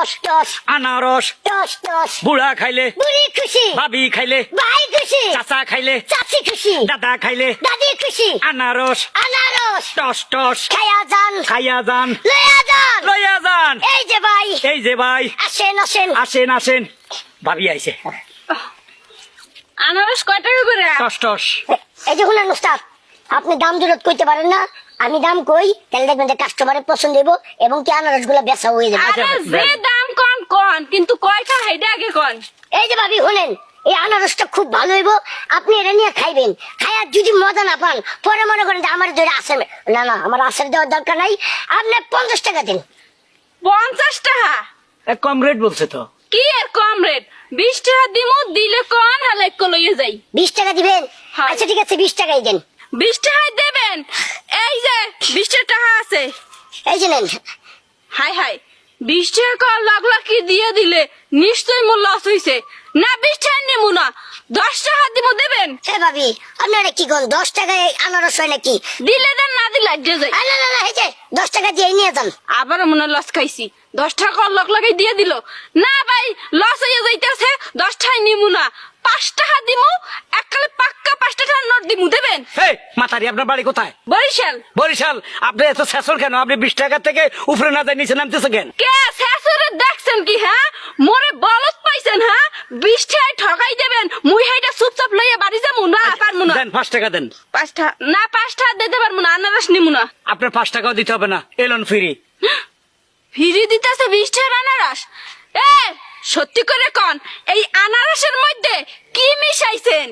Toss toss আনারস toss toss বুড়া খাইলে বুড়ি খুশি ভাবি খাইলে ভাই খুশি চাচা খাইলে চাচি খুশি দাদা খাইলে দাদি খুশি আনারস আনারস টস টস খায়া যান খাইয়া যান লয়া যান লইয়া যান এই যে ভাই এই যে ভাই আসেন আসেন আসেন আসেন ভাবি আইছে আনারস কয় টাকা করে? টস টস এই যে শুনেন উস্তাদ, আপনি দাম দূরত কইতে পারেন না, আমি দাম কই তাহলে দেখবেন যে কাস্টমারের পছন্দ হইব এবং কি আনারস গুলা বেচা হয়ে যাবে। আচ্ছা, আরে যে দাম কোন কোন কিন্তু কয়টা হাইডা আগে কোন। এই যে ভাবি শুনেন, এই আনারসটা খুব ভালো হইব, আপনি এটা নিয়ে খাইবেন, খাইয়া যদি মজা না পান পরে মনে করেন যে আমার ধরে আসে না না আমার আসের দেওয়ার দরকার নাই, আপনি 50 টাকা দিন। 50 টাকা কম রেট বলছে তো। কি এর কম রেট? 20 টাকা দিমু, দিলে কোন হালে লইয়া যাই। 20 টাকা দিবেন? হ্যাঁ। আচ্ছা ঠিক আছে 20 টাকাই দেন। 20 টাকা দেবেন? এই যে 20 টাকা আছে। এই যে নেন। হাই হাই 20 টাকা লাগলা কি দিয়ে দিলে নিশ্চয়ই মূল্য হইছে না। 20 টাকা নেমু না, 10 টাকা দিমু, দেবেন? এ ভাবি আপনারা কি কোন 10 টাকায় আনারস হয় নাকি? দিলে দেন, না দিলে আড্ডে যাই। না না না এই যে 10 টাকা দিয়ে নিয়ে যান। আবার মনে লস খাইছি, 10 টাকা লগ লাগাই দিয়ে দিল। না ভাই লস হয়ে যাইতেছে, 10 টাকা নিমু না, 5 টাকা দিমু, এককালে পাক্কা 5 টাকা নোট দিমু, দেবেন? এই মাতারি আপনার বাড়ি কোথায়? বরিশাল। বরিশাল। আপনি এত শেষর কেন? আপনি 20 টাকা থেকে উপরে না যায় নিচে নামতেছে কেন? কে শেষরে দেখছেন কি? হ্যাঁ মোরে বলত পাইছেন? হ্যাঁ 20 টাকা ঠকাই দেবেন, মুই হাইটা চুপচাপ লইয়া বাড়ি যামু না, পারমু না। দেন 5 টাকা দেন। 5 টাকা না, 5 টাকা দিতে পারমু না, আনারস নিমু না। আপনার 5 টাকাও দিতে হবে না, এলন ফ্রি। ফিরি দিতেছে 20 টাকা আনারস? এ সত্যি করে কন, এই আনারসের মধ্যে কি মিশাইছেন?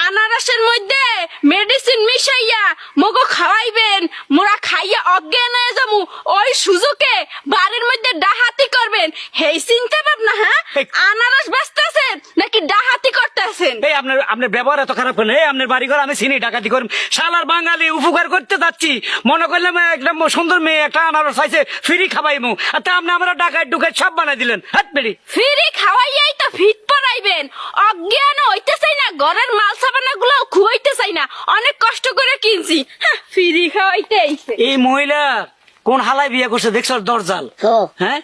আনারসের মধ্যে মেডিসিন মিশাইয়া মগো খাওয়াইবেন, মোরা খাইয়া অজ্ঞান হয়ে যামু, ওই সুযোগে বাড়ির মধ্যে ডাহাতি করবেন, হেই চিন্তা ভাবনা? হ্যাঁ আনারস বেচতেছেন নাকি ডাহাতি করতেছেন? এই আপনার ব্যবহার এত খারাপ কেন? এই আপনার বাড়ি ঘর আমি চিনি, ডাকাতি করি, শালার বাঙালি উপকার করতে যাচ্ছি, মনে করলাম একদম সুন্দর মেয়ে একটা আনারস চাইছে ফ্রি খাবাইমু, আর তা আপনি আমরা ডাকাত ডুকাত সব বানাই দিলেন। হাত বেরি ফ্রি খাওয়াইয়াই তো ফিট পরাইবেন, অজ্ঞান হইতে চাই না, ঘরের মাল সাবানা গুলো খুয়াইতে চাই না, অনেক কষ্ট করে কিনছি, ফ্রি খাওয়াইতে আইছে। এই মহিলা কোন হালায় বিয়ে করছে দেখছ? দরজাল। ও হ্যাঁ